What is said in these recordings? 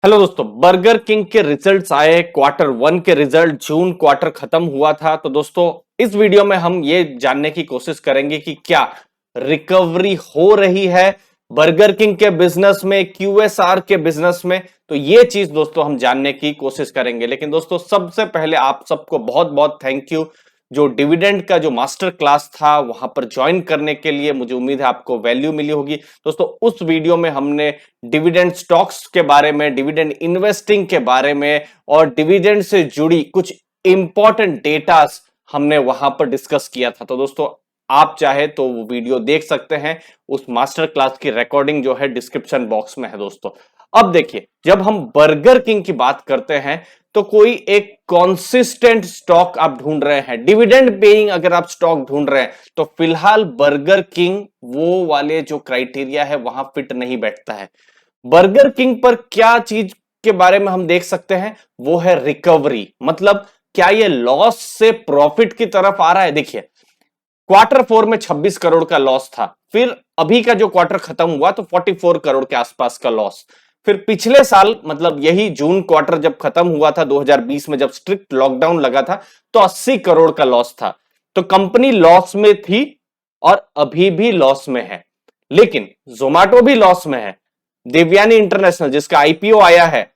Hello दोस्तों, burger king के results आए। क्वार्टर वन के रिजल्ट, जून क्वार्टर खत्म हुआ था। तो दोस्तों इस वीडियो में हम ये जानने की कोशिश करेंगे कि क्या रिकवरी हो रही है बर्गर किंग के बिजनेस में, क्यूएसआर के बिजनेस में। तो ये चीज दोस्तों हम जानने की कोशिश करेंगे। लेकिन दोस्तों सबसे पहले आप सबको बहुत बहुत थैंक यू, जो डिविडेंड का जो मास्टर क्लास था वहां पर ज्वाइन करने के लिए। मुझे उम्मीद है आपको वैल्यू मिली होगी। दोस्तों उस वीडियो में हमने डिविडेंड स्टॉक्स के बारे में, डिविडेंड इन्वेस्टिंग के बारे में और डिविडेंड से जुड़ी कुछ इंपॉर्टेंट डेटास हमने वहां पर डिस्कस किया था। तो दोस्तों आप चाहे तो वो वीडियो देख सकते हैं। उस मास्टर क्लास की रिकॉर्डिंग जो है डिस्क्रिप्शन बॉक्स में है दोस्तों। अब देखिए, जब हम बर्गर किंग की बात करते हैं तो कोई एक कॉन्सिस्टेंट स्टॉक आप ढूंढ रहे हैं, डिविडेंड पेइंग अगर आप स्टॉक ढूंढ रहे हैं, तो फिलहाल बर्गर किंग वो वाले जो क्राइटेरिया है वहां फिट नहीं बैठता है। बर्गर किंग पर क्या चीज के बारे में हम देख सकते हैं, वो है रिकवरी। मतलब क्या ये लॉस से प्रॉफिट की तरफ आ रहा है। देखिए, क्वार्टर फोर में 26 करोड़ का लॉस था, फिर अभी का जो क्वार्टर खत्म हुआ तो 44 करोड़ के आसपास का लॉस। फिर पिछले साल मतलब यही जून क्वार्टर जब खत्म हुआ था 2020 में, जब स्ट्रिक्ट लॉकडाउन लगा था, तो 80 करोड़ का लॉस था। तो कंपनी लॉस में थी और अभी भी लॉस में है। लेकिन जोमैटो भी लॉस में है। देवयानी इंटरनेशनल जिसका आईपीओ आया है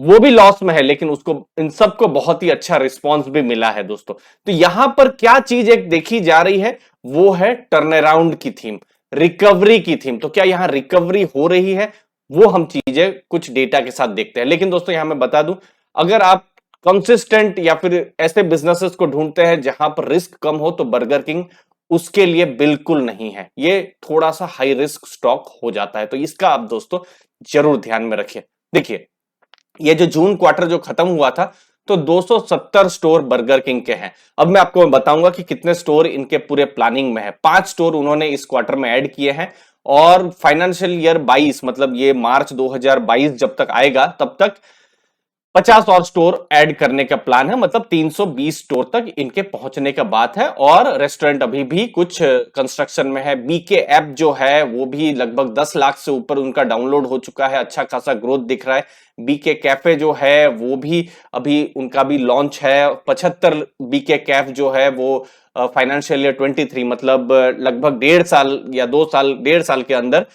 वो भी लॉस में है, लेकिन उसको इन सबको बहुत ही अच्छा रिस्पांस भी मिला है दोस्तों। तो यहां पर क्या चीज एक देखी जा रही है, वो है टर्न अराउंड की थीम, रिकवरी की थीम। तो क्या यहां रिकवरी हो रही है, वो हम चीजें कुछ डेटा के साथ देखते हैं। लेकिन दोस्तों यहां मैं बता दूं, अगर आप कंसिस्टेंट या फिर ऐसे बिजनेसेस को ढूंढते हैं जहां पर रिस्क कम हो, तो बर्गर किंग उसके लिए बिल्कुल नहीं है। ये थोड़ा सा हाई रिस्क स्टॉक हो जाता है, तो इसका आप दोस्तों जरूर ध्यान में रखिए। देखिए, ये जो जून क्वार्टर जो खत्म हुआ था, तो 270 स्टोर बर्गर किंग के हैं। अब मैं आपको बताऊंगा कि कितने स्टोर इनके पूरे प्लानिंग में है। 5 स्टोर उन्होंने इस क्वार्टर में ऐड किए हैं और फाइनेंशियल ईयर 22 मतलब ये मार्च 2022 जब तक आएगा तब तक 50 और स्टोर ऐड करने का प्लान है। मतलब 320 स्टोर तक इनके पहुंचने का बात है। और रेस्टोरेंट अभी भी कुछ कंस्ट्रक्शन में है। बीके ऐप जो है वो भी लगभग 10 लाख से ऊपर उनका डाउनलोड हो चुका है, अच्छा खासा ग्रोथ दिख रहा है। बीके कैफे जो है वो भी अभी उनका भी लॉन्च है। 75 बीके कैफ जो है वो फाइनेंशियल ईयर 23 मतलब लगभग 1.5 साल या 2 साल, 1.5 साल के अंदर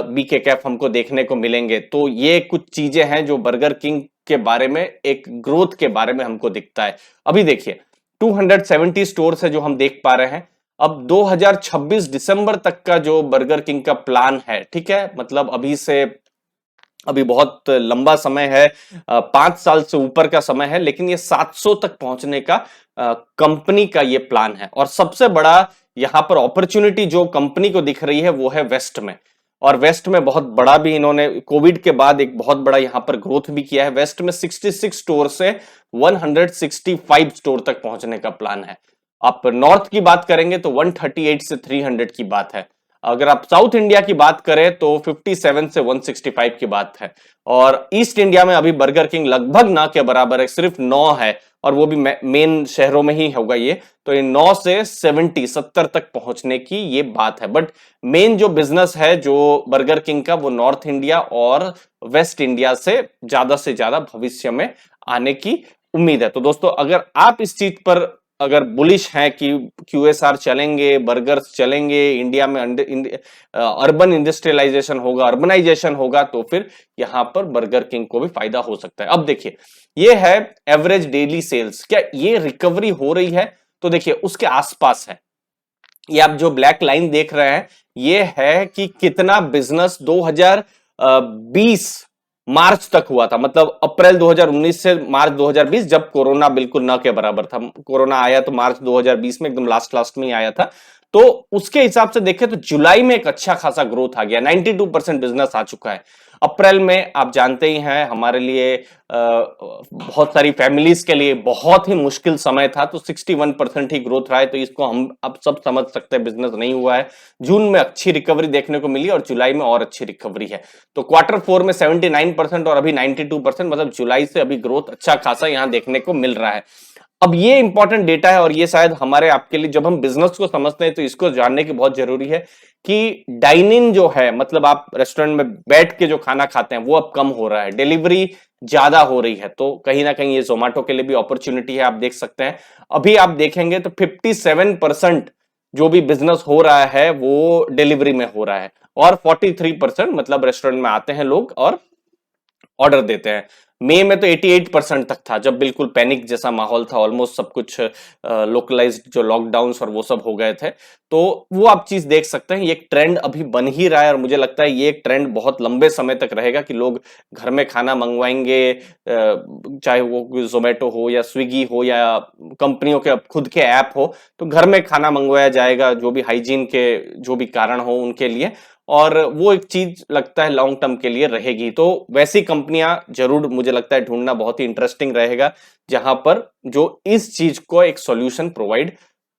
बीके कैफ हमको देखने को मिलेंगे। तो ये कुछ चीजें हैं जो बर्गर किंग के बारे में, एक ग्रोथ के बारे में हमको दिखता है। अभी देखिए, 270 स्टोर है जो हम देख पा रहे हैं। अब 2026 दिसंबर तक का जो बर्गर किंग का प्लान है, ठीक है, मतलब अभी से अभी बहुत लंबा समय है, 5 साल से ऊपर का समय है। लेकिन ये 700 तक पहुंचने का कंपनी का ये प्लान है। और सबसे बड़ा यहां पर अपॉर्चुनिटी जो कंपनी को दिख रही है वो है वेस्ट में। और वेस्ट में बहुत बड़ा भी इन्होंने कोविड के बाद एक बहुत बड़ा यहां पर ग्रोथ भी किया है। वेस्ट में 66 स्टोर से 165 स्टोर तक पहुंचने का प्लान है। आप नॉर्थ की बात करेंगे तो 138 से 300 की बात है। अगर आप साउथ इंडिया की बात करें तो 57 से 165 की बात है। और ईस्ट इंडिया में अभी बर्गर किंग लगभग ना के बराबर है, सिर्फ 9 है। और वो भी मेन शहरों में ही होगा ये। तो ये 9 से 70 तक पहुंचने की ये बात है। बट मेन जो बिजनेस है जो बर्गर किंग का, वो नॉर्थ इंडिया और वेस्ट इंडिया से ज्यादा भविष्य में आने की उम्मीद है। तो दोस्तों अगर आप इस चीज पर अगर बुलिश हैं कि क्यूएसआर चलेंगे, बर्गर्स चलेंगे, इंडिया में अर्बन इंडस्ट्रियलाइजेशन होगा, अर्बनाइजेशन होगा, तो फिर यहां पर बर्गर किंग को भी फायदा हो सकता है। अब देखिए, ये है एवरेज डेली सेल्स, क्या ये रिकवरी हो रही है? तो देखिए उसके आसपास है। ये आप जो ब्लैक लाइन देख रहे हैं, ये है कि कितना बिजनेस 2020 मार्च तक हुआ था। मतलब अप्रैल 2019 से मार्च 2020, जब कोरोना बिल्कुल न के बराबर था। कोरोना आया तो मार्च 2020 में एकदम लास्ट लास्ट में ही आया था। तो उसके हिसाब से देखें तो जुलाई में एक अच्छा खासा ग्रोथ आ गया, 92% बिजनेस आ चुका है। अप्रैल में आप जानते ही हैं हमारे लिए बहुत सारी फैमिलीज के लिए बहुत ही मुश्किल समय था, तो 61% ही ग्रोथ रहा है। तो इसको हम अब सब समझ सकते हैं बिजनेस नहीं हुआ है। जून में अच्छी रिकवरी देखने को मिली और जुलाई में और अच्छी रिकवरी है। तो क्वार्टर फोर में 79% और अभी 92%, मतलब जुलाई से अभी ग्रोथ अच्छा खासा यहां देखने को मिल रहा है। अब ये इंपॉर्टेंट डेटा है और ये शायद हमारे आपके लिए, जब हम बिजनेस को समझते हैं तो इसको जानने की बहुत जरूरी है कि डाइन इन जो है, मतलब आप रेस्टोरेंट में बैठ के जो खाना खाते हैं वो अब कम हो रहा है, डिलीवरी ज्यादा हो रही है, तो कहीं ना कहीं ये जोमेटो के लिए भी अपॉर्चुनिटी है। आप देख सकते हैं अभी आप देखेंगे तो 57% जो भी बिजनेस हो रहा है वो डिलीवरी में हो रहा है, और 43% मतलब रेस्टोरेंट में आते हैं लोग और ऑर्डर देते हैं। मई में तो 88% तक था, जब बिल्कुल पैनिक जैसा माहौल था, ऑलमोस्ट सब कुछ लोकलाइज्ड जो लॉकडाउन्स और वो सब हो गए थे। तो वो आप चीज देख सकते हैं, ये एक ट्रेंड अभी बन ही रहा है और मुझे लगता है ये एक ट्रेंड बहुत लंबे समय तक रहेगा कि लोग घर में खाना मंगवाएंगे, चाहे वो जोमेटो हो या स्विगी हो या कंपनियों के खुद के ऐप हो, तो घर में खाना मंगवाया जाएगा जो भी हाइजीन के जो भी कारण हो उनके लिए, और वो एक चीज लगता है लॉन्ग टर्म के लिए रहेगी। तो वैसी कंपनियां जरूर मुझे लगता है ढूंढना बहुत ही इंटरेस्टिंग रहेगा, जहां पर जो इस चीज को एक सॉल्यूशन प्रोवाइड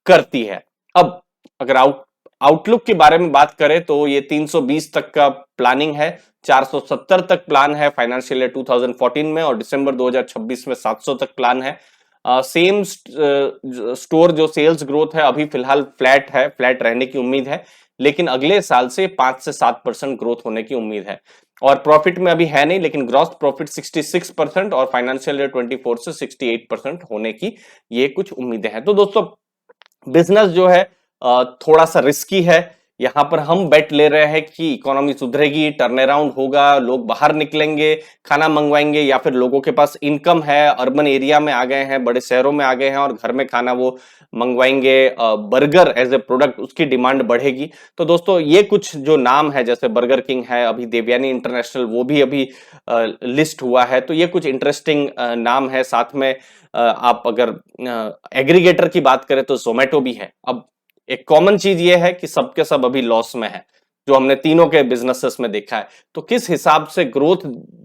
करती है। अब अगर आउटलुक के बारे में बात करें तो ये 320 तक का प्लानिंग है, 470 तक प्लान है फाइनेंशियल ईयर 2014 में, और दिसंबर 2026 में 700 तक प्लान है। सेम स्टोर जो सेल्स ग्रोथ है अभी फिलहाल फ्लैट है, फ्लैट रहने की उम्मीद है, लेकिन अगले साल से 5 से 7% ग्रोथ होने की उम्मीद है। और प्रॉफिट में अभी है नहीं, लेकिन ग्रॉस प्रॉफिट 66% और फाइनेंशियल ईयर 24 से 68% होने की ये कुछ उम्मीदें हैं। तो दोस्तों बिजनेस जो है थोड़ा सा रिस्की है, यहां पर हम बेट ले रहे हैं कि इकोनॉमी सुधरेगी, टर्न अराउंड होगा, लोग बाहर निकलेंगे, खाना मंगवाएंगे, या फिर लोगों के पास इनकम है, अर्बन एरिया में आ गए हैं, बड़े शहरों में आ गए हैं और घर में खाना वो मंगवाएंगे, बर्गर एज ए प्रोडक्ट उसकी डिमांड बढ़ेगी। तो दोस्तों ये कुछ जो नाम है, जैसे बर्गर किंग है, अभी देवयानी इंटरनेशनल वो भी अभी लिस्ट हुआ है, तो ये कुछ इंटरेस्टिंग नाम है। साथ में आप अगर एग्रीगेटर की बात करें तो जोमेटो भी है। अब एक कॉमन चीज ये है कि सबके सब अभी लॉस में है, जो हमने तीनों के बिजनेसेस में देखा है। तो किस हिसाब से ग्रोथ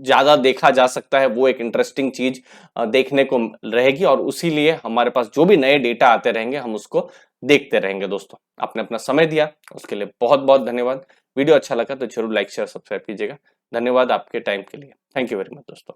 ज्यादा देखा जा सकता है, वो एक इंटरेस्टिंग चीज देखने को रहेगी, और उसी लिए हमारे पास जो भी नए डेटा आते रहेंगे हम उसको देखते रहेंगे। दोस्तों आपने अपना समय दिया उसके लिए बहुत बहुत धन्यवाद। वीडियो अच्छा लगा तो जरूर लाइक शेयर सब्सक्राइब कीजिएगा। धन्यवाद आपके टाइम के लिए। थैंक यू वेरी मच दोस्तों।